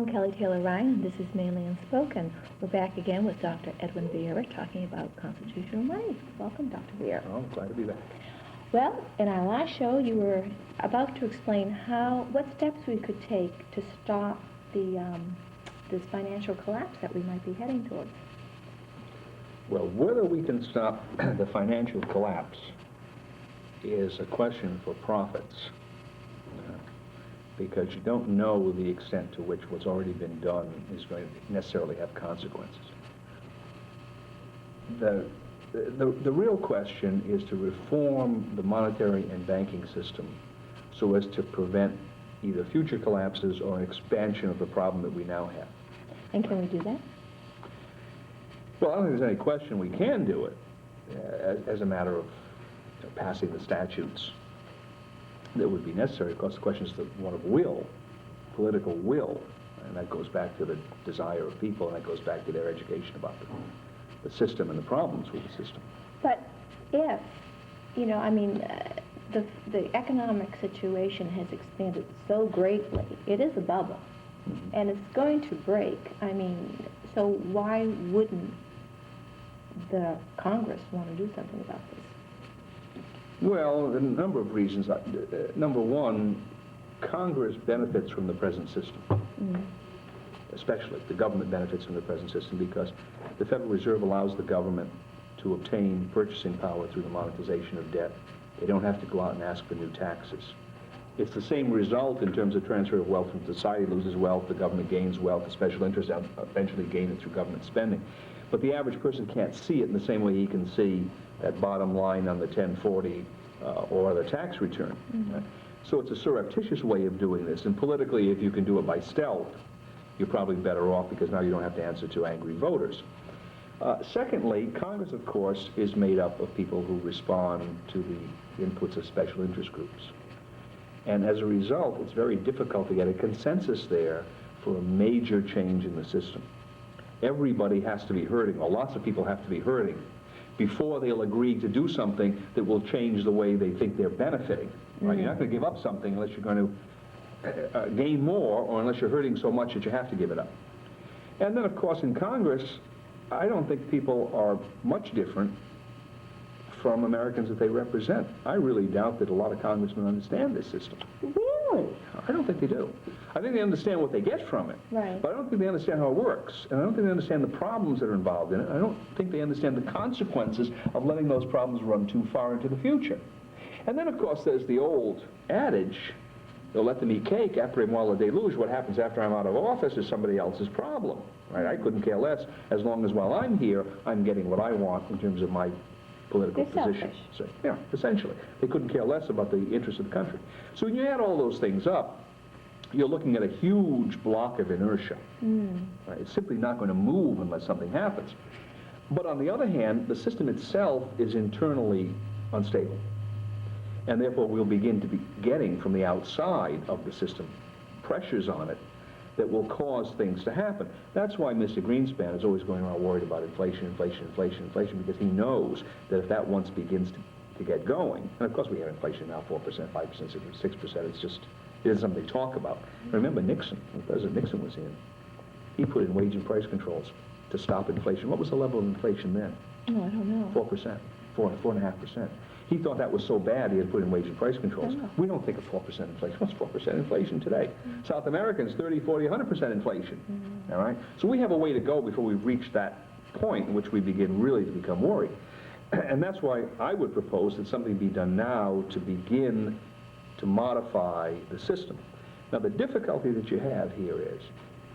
I'm Kelly Taylor Ryan, and this is Mainely Unspoken. We're back again with Dr. Edwin Vieira talking about constitutional rights. Welcome, Dr. Vieira. Oh, I'm glad to be back. Well, in our last show, you were about to explain what steps we could take to stop this financial collapse that we might be heading towards. Well, whether we can stop the financial collapse is a question for prophets, because you don't know the extent to which what's already been done is going to necessarily have consequences. The real question is to reform the monetary and banking system so as to prevent either future collapses or an expansion of the problem that we now have. And can we do that? Well, I don't think there's any question we can do it as a matter of passing the statutes that would be necessary. Of course, the question is the one of will, political will, and that goes back to the desire of people, and that goes back to their education about the system and the problems with the system. But if, the economic situation has expanded so greatly, it is a bubble, and it's going to break. So why wouldn't the Congress want to do something about this? Well, a number of reasons. Number one, Congress benefits from the present system. Especially the government benefits from the present system because the Federal Reserve allows the government to obtain purchasing power through the monetization of debt. They don't have to go out and ask for new taxes. It's the same result in terms of transfer of wealth from society. Loses wealth, the government gains wealth, the special interests eventually gain it through government spending. But the average person can't see it in the same way he can see that bottom line on the 1040 or the tax return. Right? So it's a surreptitious way of doing this. And politically, if you can do it by stealth, you're probably better off because now you don't have to answer to angry voters. Secondly, Congress, of course, is made up of people who respond to the inputs of special interest groups. And as a result, it's very difficult to get a consensus there for a major change in the system. Everybody has to be hurting, or lots of people have to be hurting, before they'll agree to do something that will change the way they think they're benefiting. Right? You're not going to give up something unless you're going to gain more, or unless you're hurting so much that you have to give it up. And then, of course, in Congress, I don't think people are much different from Americans that they represent. I really doubt that a lot of congressmen understand this system. Really? I don't think they do. I think they understand what they get from it. Right. But I don't think they understand how it works. And I don't think they understand the problems that are involved in it. I don't think they understand the consequences of letting those problems run too far into the future. And then, of course, there's the old adage, they'll let them eat cake après moi le déluge. What happens after I'm out of office is somebody else's problem. Right? I couldn't care less as long as while I'm here, I'm getting what I want in terms of my political position. So, yeah, essentially. They couldn't care less about the interests of the country. So when you add all those things up, you're looking at a huge block of inertia. Right? It's simply not going to move unless something happens. But on the other hand, the system itself is internally unstable. And therefore we'll begin to be getting from the outside of the system pressures on it that will cause things to happen. That's why Mr. Greenspan is always going around worried about inflation, because he knows that if that once begins to get going, and of course we have inflation now, 4%, 5%, 6%, it isn't something to talk about. Remember Nixon, when President Nixon was in, he put in wage and price controls to stop inflation. What was the level of inflation then? Oh, I don't know. 4%, 4.5%. He thought that was so bad he had put in wage and price controls. We don't think of 4% inflation. What's 4% inflation today? South Americans, 30, 40, 100% inflation. All right? So we have a way to go before we reach that point in which we begin really to become worried. And that's why I would propose that something be done now to begin to modify the system. Now, the difficulty that you have here is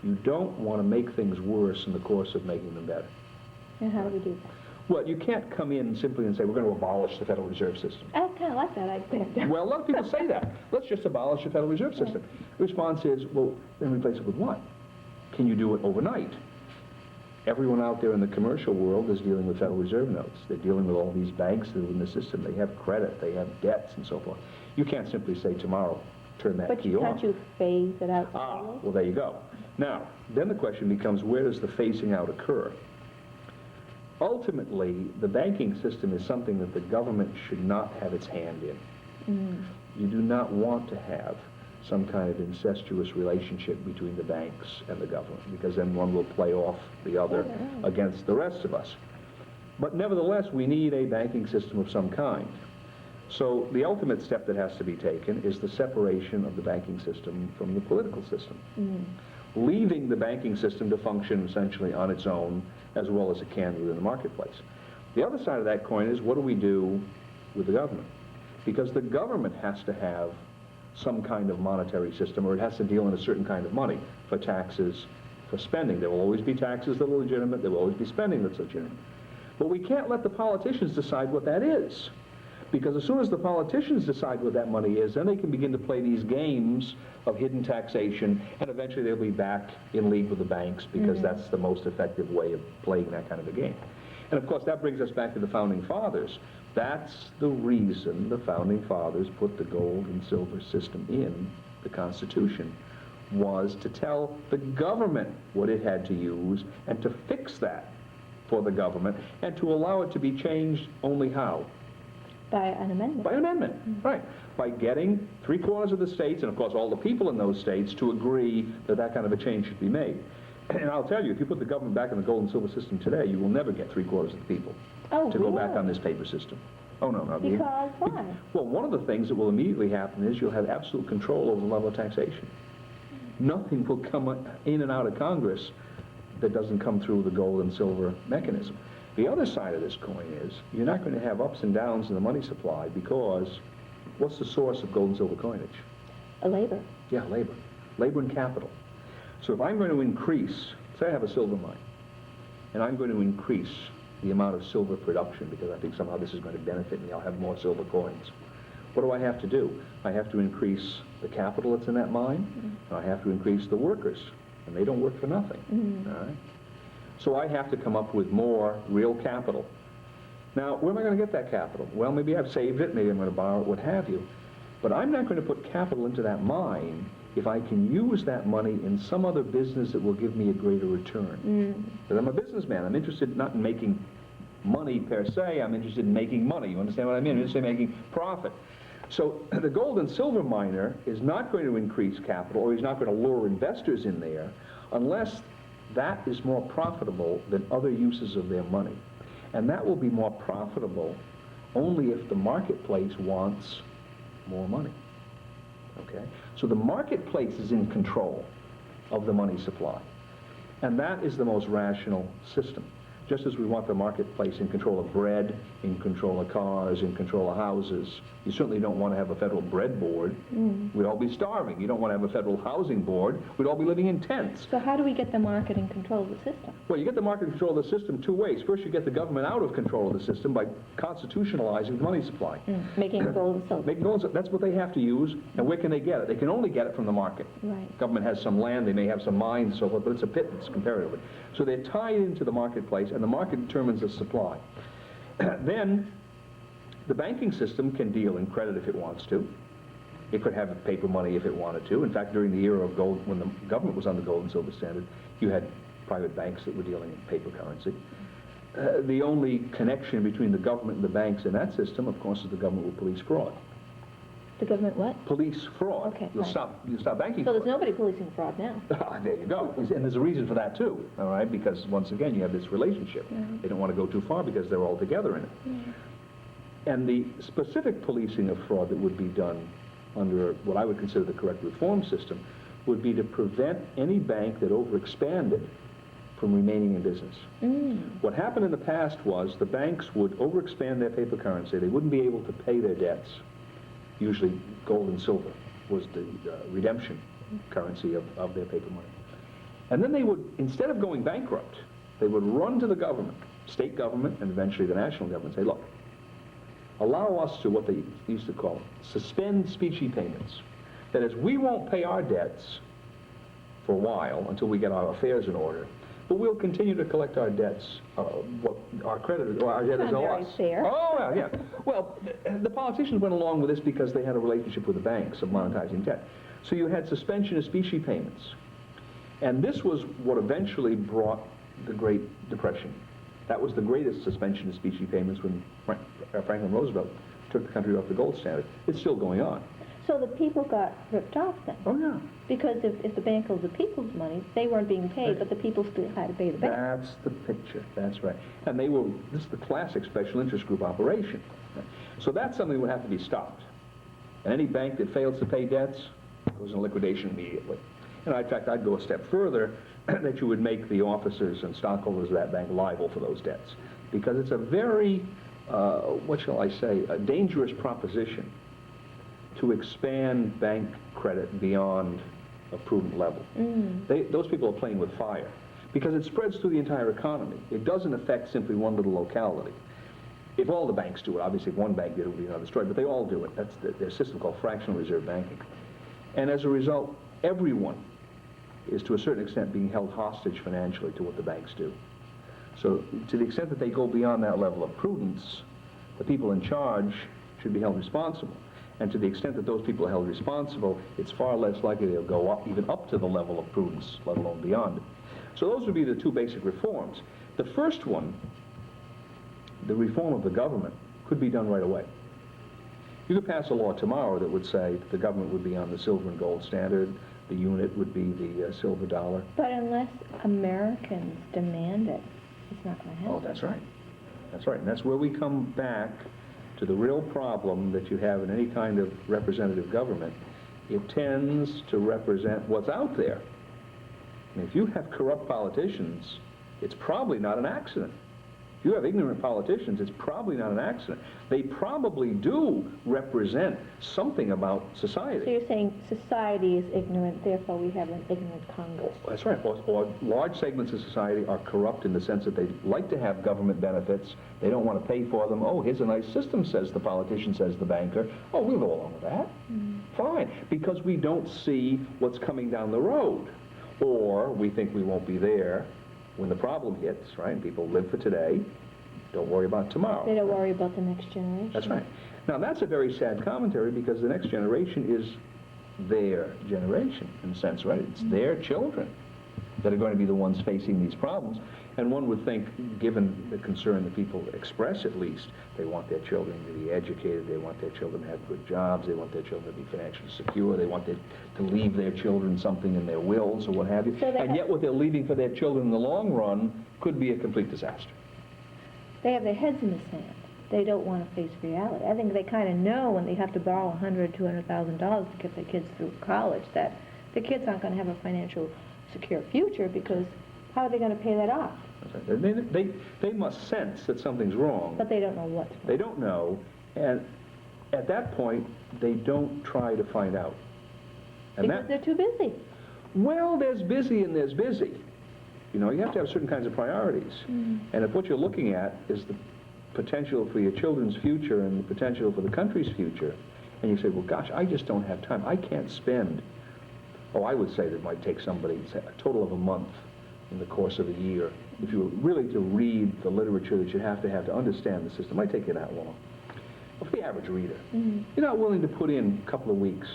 you don't want to make things worse in the course of making them better. And how do we do that? Well, you can't come in simply and say, we're going to abolish the Federal Reserve System. I kind of like that idea. Well, a lot of people say that. Let's just abolish the Federal Reserve System. The response is, well, then replace it with what? Can you do it overnight? Everyone out there in the commercial world is dealing with Federal Reserve notes. They're dealing with all these banks that are in the system. They have credit, they have debts, and so forth. You can't simply say tomorrow, turn that key off. But can't you phase it out? Well, there you go. Now, then the question becomes, where does the phasing out occur? Ultimately, the banking system is something that the government should not have its hand in. You do not want to have some kind of incestuous relationship between the banks and the government, because then one will play off the other against the rest of us. But nevertheless, we need a banking system of some kind. So the ultimate step that has to be taken is the separation of the banking system from the political system, leaving the banking system to function essentially on its own as well as it can within the marketplace. The other side of that coin is, what do we do with the government? Because the government has to have some kind of monetary system, or it has to deal in a certain kind of money for taxes, for spending. There will always be taxes that are legitimate, there will always be spending that's legitimate. But we can't let the politicians decide what that is. Because as soon as the politicians decide what that money is, then they can begin to play these games of hidden taxation, and eventually they'll be back in league with the banks, because that's the most effective way of playing that kind of a game. And of course, that brings us back to the Founding Fathers. That's the reason the Founding Fathers put the gold and silver system in the Constitution, was to tell the government what it had to use and to fix that for the government, and to allow it to be changed only how? By an amendment. By an amendment, right. By getting 3/4 of the states, and of course all the people in those states, to agree that that kind of a change should be made. And I'll tell you, if you put the government back in the gold and silver system today, you will never get 3/4 of the people to go back on this paper system. Oh, no, no. Because why? Well, one of the things that will immediately happen is you'll have absolute control over the level of taxation. Nothing will come in and out of Congress that doesn't come through the gold and silver mechanism. The other side of this coin is, you're not going to have ups and downs in the money supply, because what's the source of gold and silver coinage? Labor. Yeah, labor. Labor and capital. So if I'm going to increase, say I have a silver mine, and I'm going to increase the amount of silver production because I think somehow this is going to benefit me, I'll have more silver coins. What do I have to do? I have to increase the capital that's in that mine, and I have to increase the workers, and they don't work for nothing. All right? So I have to come up with more real capital. Now, where am I going to get that capital? Well, maybe I've saved it, maybe I'm going to borrow it, what have you. But I'm not going to put capital into that mine if I can use that money in some other business that will give me a greater return. Because I'm a businessman. I'm interested not in making money per se, I'm interested in making money. You understand what I mean? I'm interested in making profit. So the gold and silver miner is not going to increase capital, or he's not going to lure investors in there, unless that is more profitable than other uses of their money. And that will be more profitable only if the marketplace wants more money. Okay? So the marketplace is in control of the money supply. And that is the most rational system. Just as we want the marketplace in control of bread, in control of cars, in control of houses, you certainly don't want to have a federal bread board. We'd all be starving. You don't want to have a federal housing board. We'd all be living in tents. So how do we get the market in control of the system? Well, you get the market in control of the system two ways. First, you get the government out of control of the system by constitutionalizing the money supply. Making gold and silver. Making gold and silver. That's what they have to use. And where can they get it? They can only get it from the market. Right. Government has some land, they may have some mines and so forth, but it's a pittance comparatively. So they're tied into the marketplace, and the market determines the supply. Then the banking system can deal in credit if it wants to. It could have paper money if it wanted to. In fact, during the era of gold, when the government was on the gold and silver standard, you had private banks that were dealing in paper currency. The only connection between the government and the banks in that system, of course, is the government will police fraud. The government what? Police fraud. Okay, You'll right. stop banking So fraud. there's nobody policing fraud now. There you go. And there's a reason for that too, all right? Because once again, you have this relationship. They don't want to go too far because they're all together in it. And the specific policing of fraud that would be done under what I would consider the correct reform system would be to prevent any bank that overexpanded from remaining in business. What happened in the past was the banks would overexpand their paper currency. They wouldn't be able to pay their debts. Usually gold and silver was the redemption currency of their paper money. And then they would, instead of going bankrupt, they would run to the government, state government, and eventually the national government, and say, look, allow us to, what they used to call, suspend specie payments. That is, we won't pay our debts for a while until we get our affairs in order, but we'll continue to collect our debts, what our creditors, or our debtors owe us. Not very fair. Oh, well, yeah. Well, the politicians went along with this because they had a relationship with the banks of monetizing debt. So you had suspension of specie payments. And this was what eventually brought the Great Depression. That was the greatest suspension of specie payments when Franklin Roosevelt took the country off the gold standard. It's still going on. So the people got ripped off then? Oh, yeah. Because if the bank owed the people's money, they weren't being paid, but the people still had to pay the bank. That's the picture, that's right. And this is the classic special interest group operation. So that's something that would have to be stopped. And any bank that fails to pay debts goes into liquidation immediately. And in fact, I'd go a step further, that you would make the officers and stockholders of that bank liable for those debts. Because it's a very, what shall I say, a dangerous proposition to expand bank credit beyond a prudent level. Those people are playing with fire because it spreads through the entire economy. It doesn't affect simply one little locality. If all the banks do it, obviously if one bank did it, it would be destroyed, but they all do it. That's their system called fractional reserve banking. And as a result, everyone is to a certain extent being held hostage financially to what the banks do. So to the extent that they go beyond that level of prudence, the people in charge should be held responsible. And to the extent that those people are held responsible, it's far less likely they'll go up, even up to the level of prudence, let alone beyond it. So those would be the two basic reforms. The first one, the reform of the government, could be done right away. You could pass a law tomorrow that would say that the government would be on the silver and gold standard, the unit would be the silver dollar. But unless Americans demand it, it's not going to happen. Oh, that's right. That's right. And that's where we come back to the real problem that you have in any kind of representative government. It tends to represent what's out there. I mean, if you have corrupt politicians, it's probably not an accident. If you have ignorant politicians, it's probably not an accident. They probably do represent something about society. So you're saying society is ignorant, therefore we have an ignorant Congress. That's right. Or large segments of society are corrupt in the sense that they like to have government benefits. They don't want to pay for them. Oh, here's a nice system, says the politician, says the banker. Oh, we'll go along with that. Fine. Because we don't see what's coming down the road. Or we think we won't be there when the problem hits, right? And people live for today, don't worry about tomorrow. They don't worry about the next generation. That's right. Now, that's a very sad commentary because the next generation is their generation, in a sense, right? It's their children that are going to be the ones facing these problems. And one would think, given the concern that people express at least, they want their children to be educated, they want their children to have good jobs, they want their children to be financially secure, they want to leave their children something in their wills or what have you. And yet what they're leaving for their children in the long run could be a complete disaster. They have their heads in the sand. They don't want to face reality. I think they kind of know when they have to borrow $100,000, $200,000 to get their kids through college that the kids aren't going to have a financial secure future because how are they going to pay that off? They must sense that something's wrong. But they don't know what's wrong. They don't know, and at that point, they don't try to find out. And because they're too busy. Well, there's busy and there's busy. You know, you have to have certain kinds of priorities. And if what you're looking at is the potential for your children's future and the potential for the country's future, and you say, well, gosh, I just don't have time. I can't spend, I would say that it might take somebody, say, a total of a month in the course of a year. If you were really to read the literature that you have to understand the system, it might take you that long. But for the average reader, you're not willing to put in a couple of weeks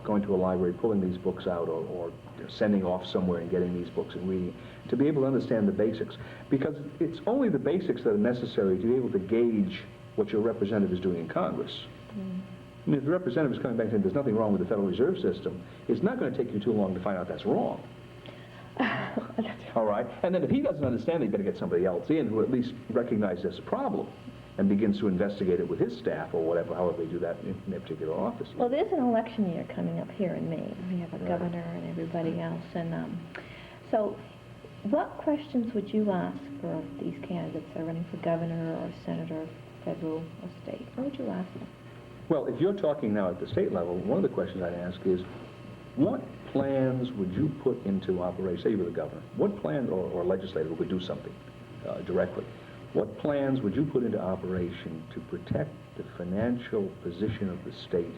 going to a library, pulling these books out, or sending off somewhere and getting these books and reading, to be able to understand the basics. Because it's only the basics that are necessary to be able to gauge what your representative is doing in Congress. I mean, if the representative is coming back saying there's nothing wrong with the Federal Reserve System, it's not going to take you too long to find out that's wrong. All right? And then if he doesn't understand it, you better get somebody else in who at least recognizes there's a problem and begins to investigate it with his staff or whatever, however they do that in their particular office. Well, there's an election year coming up here in Maine. We have a governor and everybody else. And so what questions would you ask for these candidates that are running for governor or senator, federal or state? What would you ask them? Well, if you're talking now at the state level, one of the questions I'd ask is, what plans would you put into operation, say you were the governor, what plan, or legislator who could do something directly, what plans would you put into operation to protect the financial position of the state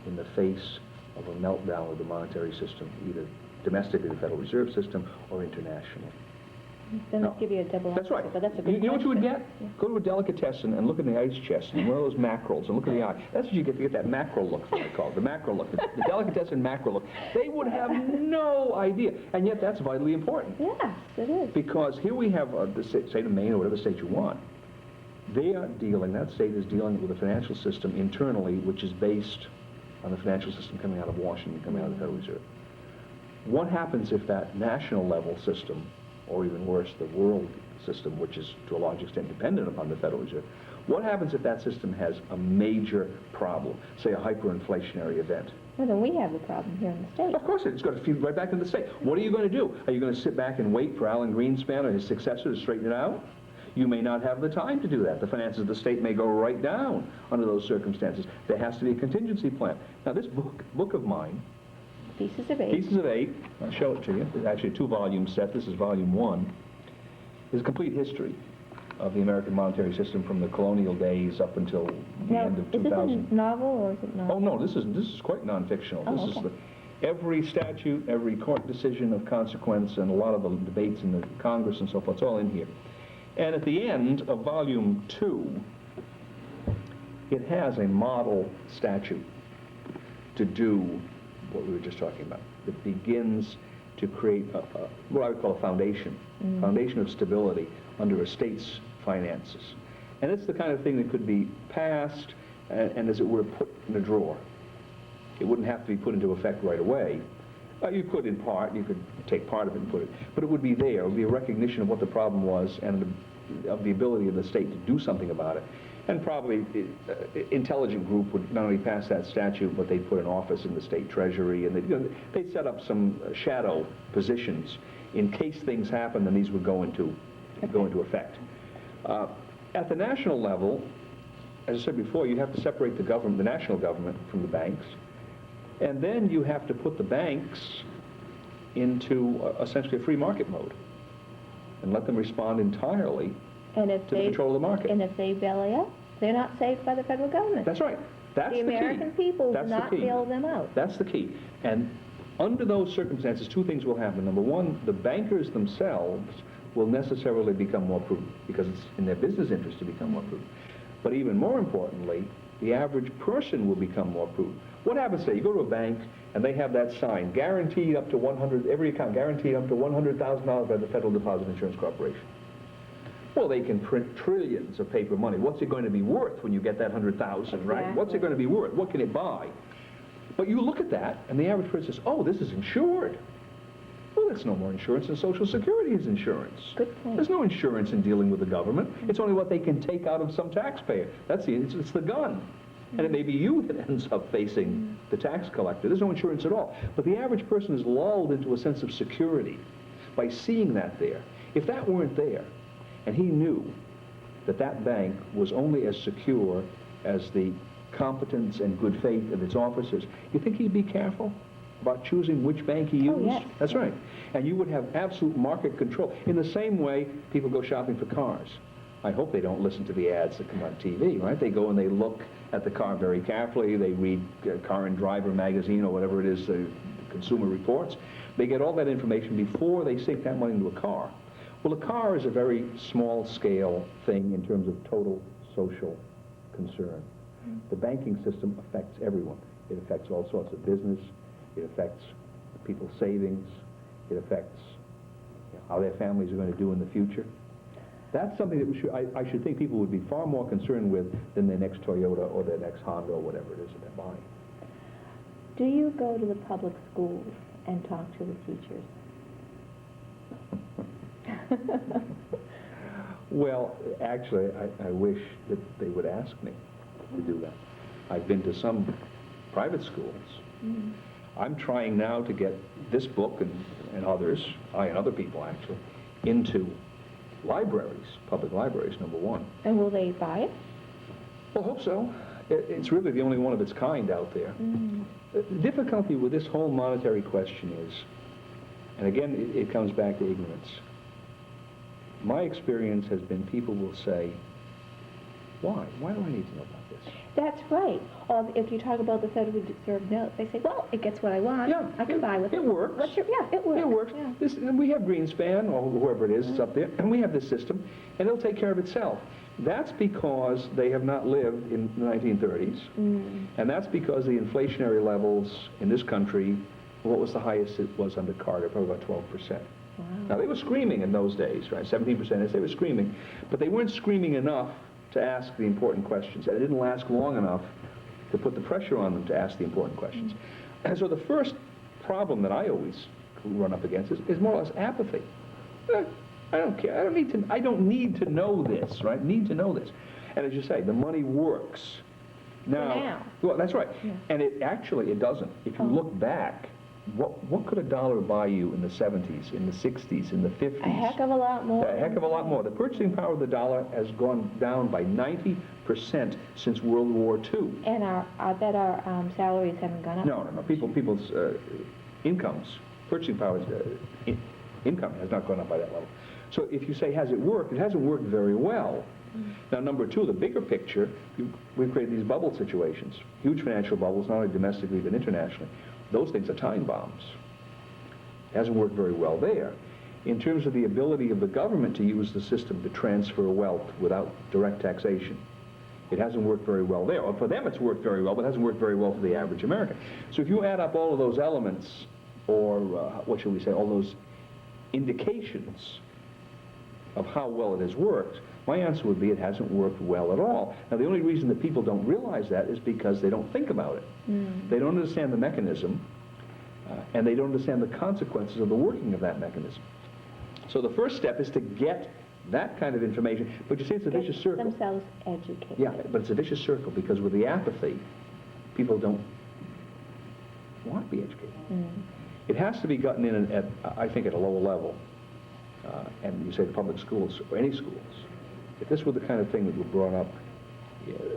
in the face of a meltdown of the monetary system, either domestically, the Federal Reserve System, or internationally? Then let's give you a double answer. That's right. But that's a good You know what you would get? Yeah. Go to a delicatessen and look in the ice chest and one of those mackerels and look at the eye. That's what you get to get that mackerel look, what I call it, the mackerel look, the delicatessen mackerel look. They would have no idea, and yet that's vitally important. Yes, it is. Because here we have the state of Maine or whatever state you want. They are dealing, that state is dealing with a financial system internally which is based on the financial system coming out of Washington, coming out of the Federal Reserve. What happens if that national level system, or even worse, the world system, which is to a large extent dependent upon the Federal Reserve, what happens if that system has a major problem, say a hyperinflationary event? Well, then we have a problem here in the state. Of course, it's going to feed right back into the state. What are you going to do? Are you going to sit back and wait for Alan Greenspan or his successor to straighten it out? You may not have the time to do that. The finances of the state may go right down under those circumstances. There has to be a contingency plan. Now, this book of mine, Pieces of Eight. Pieces of Eight, I'll show it to you. It's actually a 2-volume set. This is volume 1. Is a complete history of the American monetary system from the colonial days up until the end of 2000. Is this a novel or is it not? Oh, no, this is quite non-fictional. Oh, This okay. is every statute, every court decision of consequence, and a lot of the debates in the Congress and so forth. It's all in here. And at the end of volume 2, it has a model statute to do what we were just talking about. It begins to create what I would call a foundation of stability under a state's finances. And it's the kind of thing that could be passed and as it were, put in a drawer. It wouldn't have to be put into effect right away. You could in part, you could take part of it and put it, but it would be there. It would be a recognition of what the problem was and of the ability of the state to do something about it. And probably intelligent group would not only pass that statute, but they'd put an office in the state treasury, and they'd set up some shadow positions in case things happen, and these would go into effect. At the national level, as I said before, you have to separate the national government from the banks, and then you have to put the banks into essentially a free market mode and let them respond entirely And if to the control of the market. And if they bail out, they're not saved by the federal government. That's right. That's the key. The American people do That's the not key. bail them out. That's the key. And under those circumstances, 2 things will happen. Number 1, the bankers themselves will necessarily become more prudent because it's in their business interest to become more prudent. But even more importantly, the average person will become more prudent. What happens today? You go to a bank and they have that sign, guaranteed up to 100, every account guaranteed up to $100,000 by the Federal Deposit Insurance Corporation. Well, they can print trillions of paper money. What's it going to be worth when you get that 100,000, right? What's it going to be worth? What can it buy? But you look at that, and the average person says, oh, this is insured. Well, there's no more insurance than Social Security is insurance. Good point. There's no insurance in dealing with the government. It's only what they can take out of some taxpayer. It's the gun. And it may be you that ends up facing the tax collector. There's no insurance at all. But the average person is lulled into a sense of security by seeing that there. If that weren't there, and he knew that that bank was only as secure as the competence and good faith of its officers, you think he'd be careful about choosing which bank he used? Oh, yes. That's right. And you would have absolute market control. In the same way, people go shopping for cars. I hope they don't listen to the ads that come on TV, right? They go and they look at the car very carefully. They read Car and Driver magazine or whatever it is, the Consumer Reports. They get all that information before they sink that money into a car. Well, a car is a very small-scale thing in terms of total social concern. The banking system affects everyone. It affects all sorts of business. It affects people's savings. It affects how their families are going to do in the future. That's something that I should think people would be far more concerned with than their next Toyota or their next Honda or whatever it is that they're buying. Do you go to the public schools and talk to the teachers? Well, actually, I wish that they would ask me to do that. I've been to some private schools. I'm trying now to get this book and others, I and other people actually, into libraries, public libraries, number 1. And will they buy it? Well, I hope so. It's really the only one of its kind out there. The difficulty with this whole monetary question is, and again, it comes back to ignorance. My experience has been people will say, why? Why do I need to know about this? That's right. Or if you talk about the Federal Reserve note, they say, well, it gets what I want. Yeah, I can buy with it. It works. Yeah, it works. It works. Yeah. We have Greenspan, or whoever it is that's up there, and we have this system, and it'll take care of itself. That's because they have not lived in the 1930s, and that's because the inflationary levels in this country, what was the highest it was under Carter? Probably about 12%. Wow. Now, they were screaming in those days, right? 17%, they were screaming, but they weren't screaming enough to ask the important questions, and it didn't last long enough to put the pressure on them to ask the important questions. And so the first problem that I always run up against is more or less apathy. I don't care. I don't need to know this, right? Need to know this. And as you say, the money works. Now. Well, that's right. Yeah. And it doesn't. If you look back, what could a dollar buy you in the 70s, in the 60s, in the 50s? A heck of a lot more. A heck of a lot more. The purchasing power of the dollar has gone down by 90% since World War II. And I bet our salaries haven't gone up. No. People's incomes, purchasing power, income has not gone up by that level. So if you say, has it worked? It hasn't worked very well. Now, number two, the bigger picture, we've created these bubble situations, huge financial bubbles, not only domestically but internationally. Those things are time bombs. It hasn't worked very well there. In terms of the ability of the government to use the system to transfer wealth without direct taxation, it hasn't worked very well there. Or for them it's worked very well, but it hasn't worked very well for the average American. So if you add up all of those elements, or what shall we say, all those indications of how well it has worked, my answer would be it hasn't worked well at all. Now, the only reason that people don't realize that is because they don't think about it. They don't understand the mechanism, and they don't understand the consequences of the working of that mechanism. So the first step is to get that kind of information. But you see, it's a vicious circle. Themselves educated. Yeah, but it's a vicious circle, because with the apathy, people don't want to be educated. It has to be gotten in at, I think, at a lower level. And you say the public schools, or any schools. If this were the kind of thing that were brought up,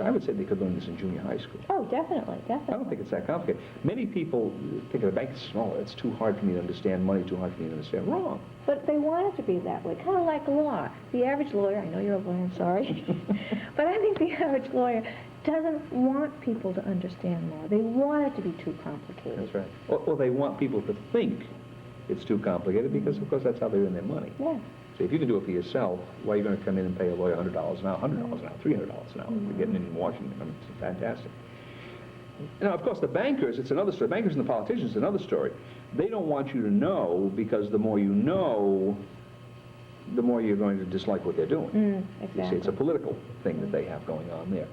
I would say they could learn this in junior high school. Oh, definitely. I don't think it's that complicated. Many people think of the bank as smaller. It's too hard for me to understand money, too hard for me to understand. Wrong. But they want it to be that way, kind of like law. The average lawyer, I know you're a lawyer, I'm sorry, but I think the average lawyer doesn't want people to understand law. They want it to be too complicated. That's right. Or they want people to think it's too complicated, because, of course, that's how they earn their money. Yeah. So if you can do it for yourself, why are you going to come in and pay a lawyer $100 an hour, $100 an hour, $300 an hour for getting in Washington? I mean, it's fantastic. Now, of course, the bankers, it's another story. Bankers and the politicians, it's another story. They don't want you to know, because the more you know, the more you're going to dislike what they're doing. Exactly. You see, it's a political thing that they have going on there.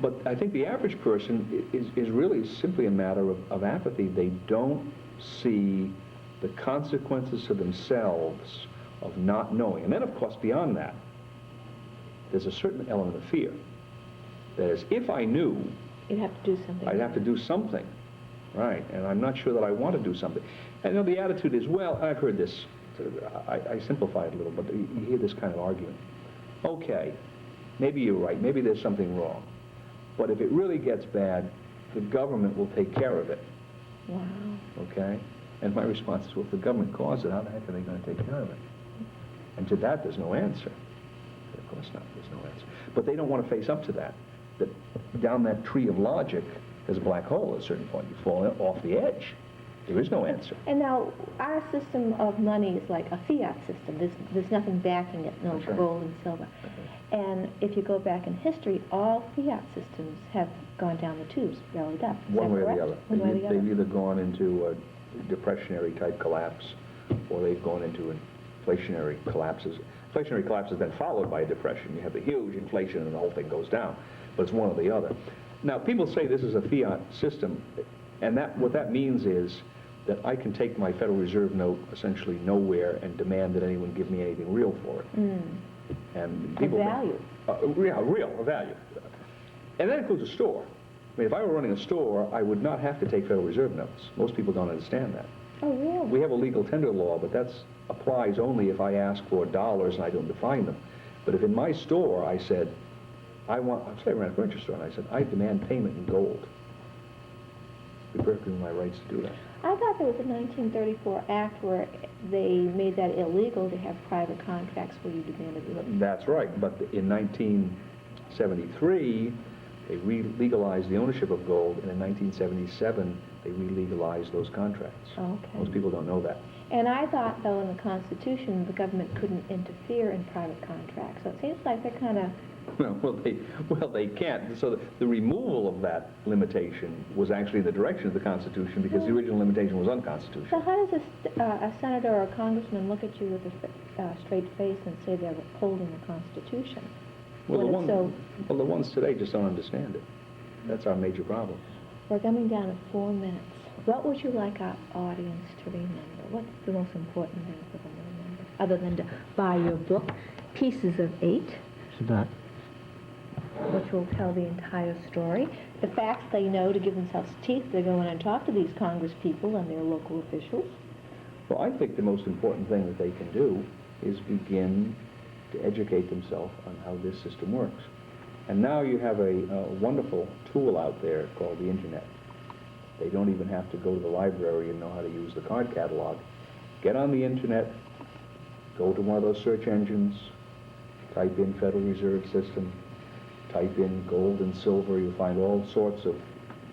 But I think the average person is really simply a matter of apathy. They don't see the consequences to themselves of not knowing. And then, of course, beyond that, there's a certain element of fear. That is, if I knew, You'd have to do something. I'd have to do something, right? And I'm not sure that I want to do something. And you know, the attitude is, well, I've heard this, I simplify it a little, but you hear this kind of argument. Okay, maybe you're right, maybe there's something wrong. But if it really gets bad, the government will take care of it. Wow. Okay? And my response is, well, if the government caused it, how the heck are they going to take care of it? And to that, there's no answer. Of course not, there's no answer. But they don't want to face up to that. That down that tree of logic, there's a black hole at a certain point. You fall off the edge. There is no answer. And now, our system of money is like a fiat system. There's nothing backing it, no That's right. gold and silver. And if you go back in history, all fiat systems have gone down the tubes, bellied up. Is One that way or correct? the other. One way or the other. They've either gone into a depressionary type collapse, or they've gone into inflationary collapses. Inflationary collapse has been followed by a depression. You have the huge inflation and the whole thing goes down. But it's one or the other. Now, people say this is a fiat system, and what that means is that I can take my Federal Reserve note essentially nowhere and demand that anyone give me anything real for it. And people, A value. A value. And that includes a store. I mean, if I were running a store, I would not have to take Federal Reserve notes. Most people don't understand that. Oh, really? We have a legal tender law, but that applies only if I ask for dollars and I don't define them. But if in my store I said, I ran a furniture store, and I said, I demand payment in gold. I'd be perfectly within my rights to do that. I thought there was a 1934 act where they made that illegal to have private contracts where you demanded it. That's right, but in 1973, they re-legalized the ownership of gold, and in 1977, they re-legalized those contracts. Okay. Most people don't know that. And I thought, though, in the Constitution, the government couldn't interfere in private contracts. So it seems like they're kind of... Well, they can't. So the removal of that limitation was actually in the direction of the Constitution, because the original limitation was unconstitutional. So how does a senator or a congressman look at you with a straight face and say they're upholding the Constitution? Well, when the ones today just don't understand it. That's our major problem. We're coming down to 4 minutes. What would you like our audience to remember? What's the most important thing for them to remember? Other than to buy your book, Pieces of 8, which will tell the entire story. The facts they know to give themselves teeth, they go in and talk to these Congress people and their local officials. Well, I think the most important thing that they can do is begin to educate themselves on how this system works. And now you have a wonderful tool out there called the Internet. They don't even have to go to the library and know how to use the card catalog. Get on the Internet, go to one of those search engines, type in Federal Reserve System, type in gold and silver. You'll find all sorts of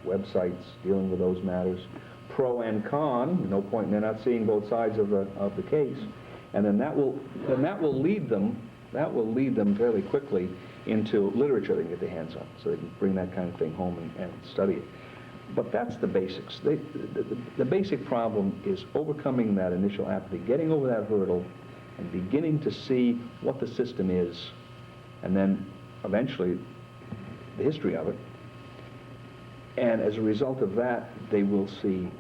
websites dealing with those matters, pro and con. No point in they're not seeing both sides of the case. And then that will lead them fairly quickly into literature they can get their hands on, so they can bring that kind of thing home and study it. But that's the basics. The basic problem is overcoming that initial apathy, getting over that hurdle, and beginning to see what the system is, and then eventually the history of it. And as a result of that, they will see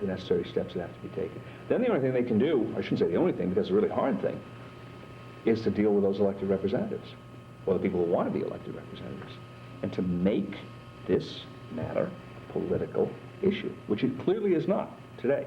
the necessary steps that have to be taken. Then the only thing they can do, I shouldn't say the only thing, because it's a really hard thing, is to deal with those elected representatives, or the people who want to be elected representatives, and to make this matter a political issue, which it clearly is not today.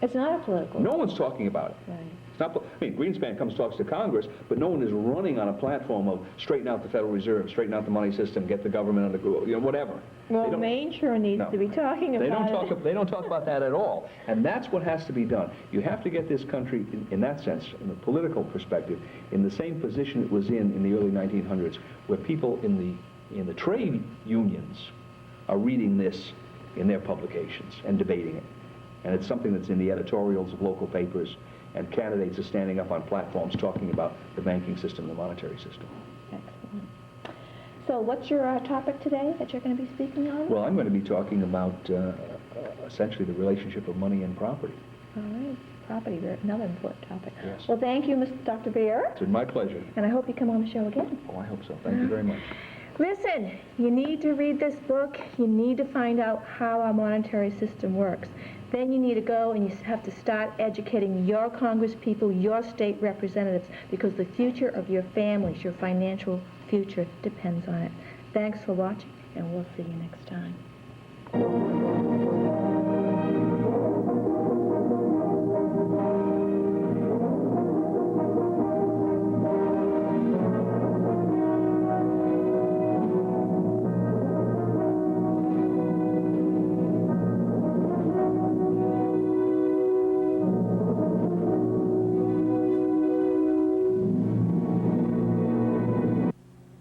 It's not a political. No one's talking about it. Right. It's not, I mean, Greenspan comes talks to Congress, but no one is running on a platform of straighten out the Federal Reserve, straighten out the money system, get the government under, whatever. Well, Maine sure needs to be talking about it. They don't talk about that at all. And that's what has to be done. You have to get this country, in that sense, in the political perspective, in the same position it was in the early 1900s, where people in the trade unions are reading this in their publications and debating it. And it's something that's in the editorials of local papers, and candidates are standing up on platforms talking about the banking system and the monetary system. Excellent. So what's your topic today that you're going to be speaking on? Well, I'm going to be talking about essentially the relationship of money and property. All right. Property, another important topic. Yes. Well, thank you, Dr. Vieira. It's been my pleasure. And I hope you come on the show again. Oh, I hope so. Thank you very much. Listen, you need to read this book. You need to find out how our monetary system works. Then you need to go and you have to start educating your Congress people, your state representatives, because the future of your families, your financial future depends on it. Thanks for watching, and we'll see you next time.